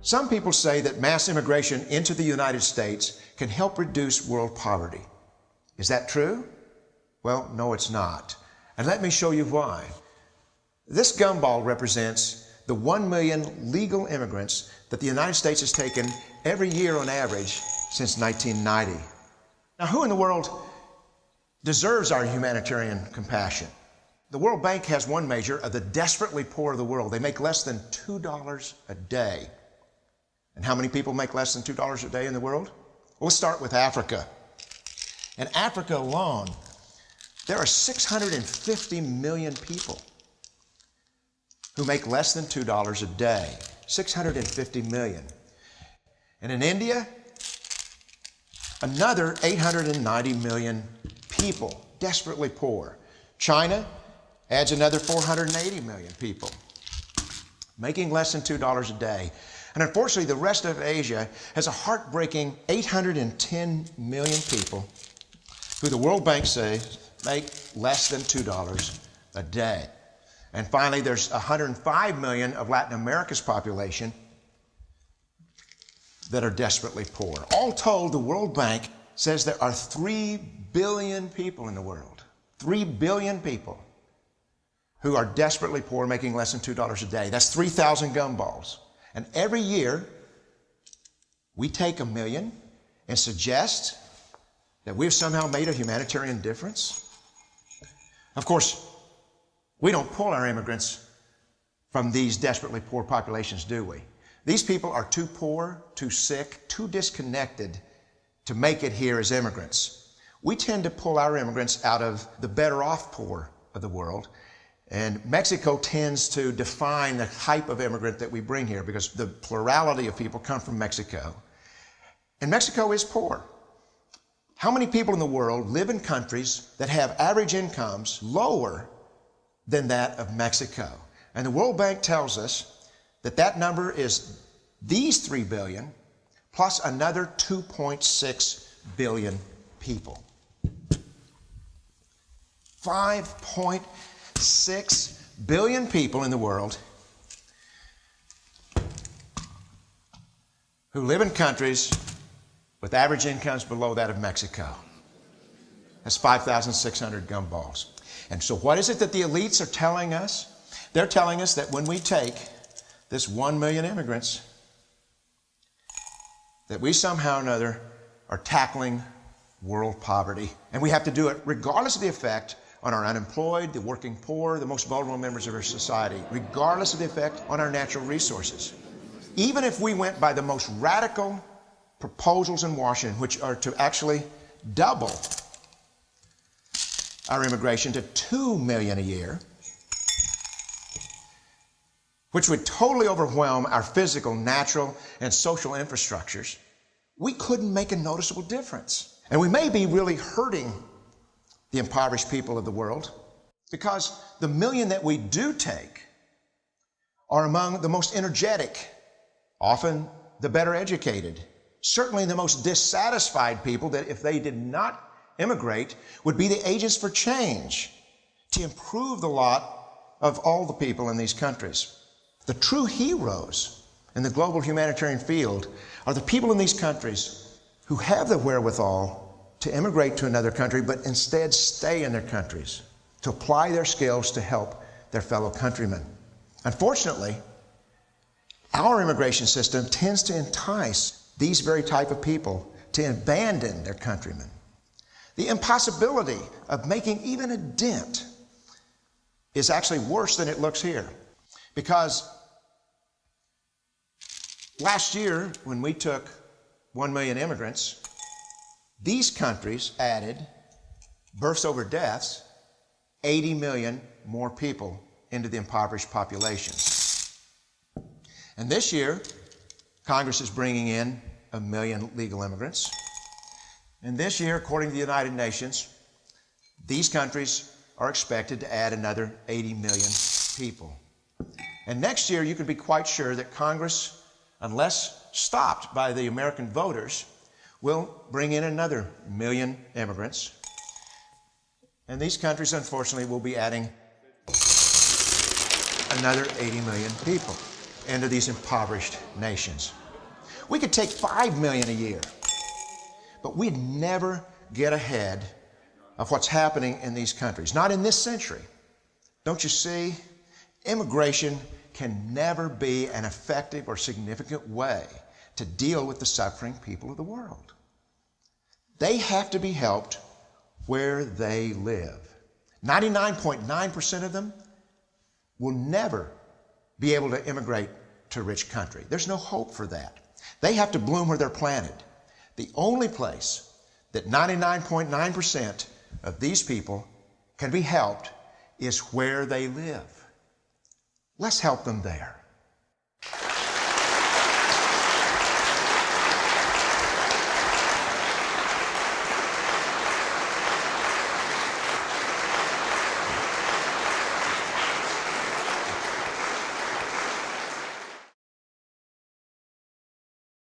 Some people say that mass immigration into the United States can help reduce world poverty. Is that true? Well, no, it's not. And let me show you why. This gumball represents the 1 million legal immigrants that the United States has taken every year on average since 1990. Now, who in the world deserves our humanitarian compassion? The World Bank has one measure of the desperately poor of the world. They make less than $2 a day. And how many people make less than $2 a day in the world? Well, let's start with Africa. In Africa alone, there are 650 million people who make less than $2 a day. 650 million. And in India, another 890 million people, desperately poor. China adds another 480 million people, making less than $2 a day. And unfortunately, the rest of Asia has a heartbreaking 810 million people who the World Bank says make less than $2 a day. And finally, there's 105 million of Latin America's population that are desperately poor. All told, the World Bank says there are 3 billion people in the world, 3 billion people who are desperately poor, making less than $2 a day. That's 3,000 gumballs. And every year, we take 1 million and suggest that we've somehow made a humanitarian difference. Of course, we don't pull our immigrants from these desperately poor populations, do we? These people are too poor, too sick, too disconnected to make it here as immigrants. We tend to pull our immigrants out of the better off poor of the world. And Mexico tends to define the type of immigrant that we bring here because the plurality of people come from Mexico. And Mexico is poor. How many people in the world live in countries that have average incomes lower than that of Mexico? And the World Bank tells us that that number is these 3 billion plus another 2.6 billion people. 5.6 billion people in the world who live in countries with average incomes below that of Mexico. That's 5,600 gumballs. And so what is it that the elites are telling us? They're telling us that when we take this 1 million immigrants, that we somehow or another are tackling world poverty. And we have to do it regardless of the effect on our unemployed, the working poor, the most vulnerable members of our society, regardless of the effect on our natural resources. Even if we went by the most radical proposals in Washington, which are to actually double our immigration to 2 million a year, which would totally overwhelm our physical, natural, and social infrastructures, we couldn't make a noticeable difference. And we may be really hurting the impoverished people of the world because the million that we do take are among the most energetic, often the better educated, certainly the most dissatisfied people that if they did not immigrate would be the agents for change to improve the lot of all the people in these countries. The true heroes in the global humanitarian field are the people in these countries who have the wherewithal to immigrate to another country, but instead stay in their countries, to apply their skills to help their fellow countrymen. Unfortunately, our immigration system tends to entice these very type of people to abandon their countrymen. The impossibility of making even a dent is actually worse than it looks here. Because last year, when we took 1 million immigrants, these countries added, births over deaths, 80 million more people into the impoverished populations. And this year, Congress is bringing in 1 million legal immigrants. And this year, according to the United Nations, these countries are expected to add another 80 million people. And next year, you can be quite sure that Congress, unless stopped by the American voters, will bring in another 1 million immigrants. And these countries, unfortunately, will be adding another 80 million people. into these impoverished nations. We could take 5 million a year, but we'd never get ahead of what's happening in these countries. Not in this century. Don't you see? Immigration can never be an effective or significant way to deal with the suffering people of the world. They have to be helped where they live. 99.9% of them will never be able to immigrate to a rich country. There's no hope for that. They have to bloom where they're planted. The only place that 99.9% of these people can be helped is where they live. Let's help them there.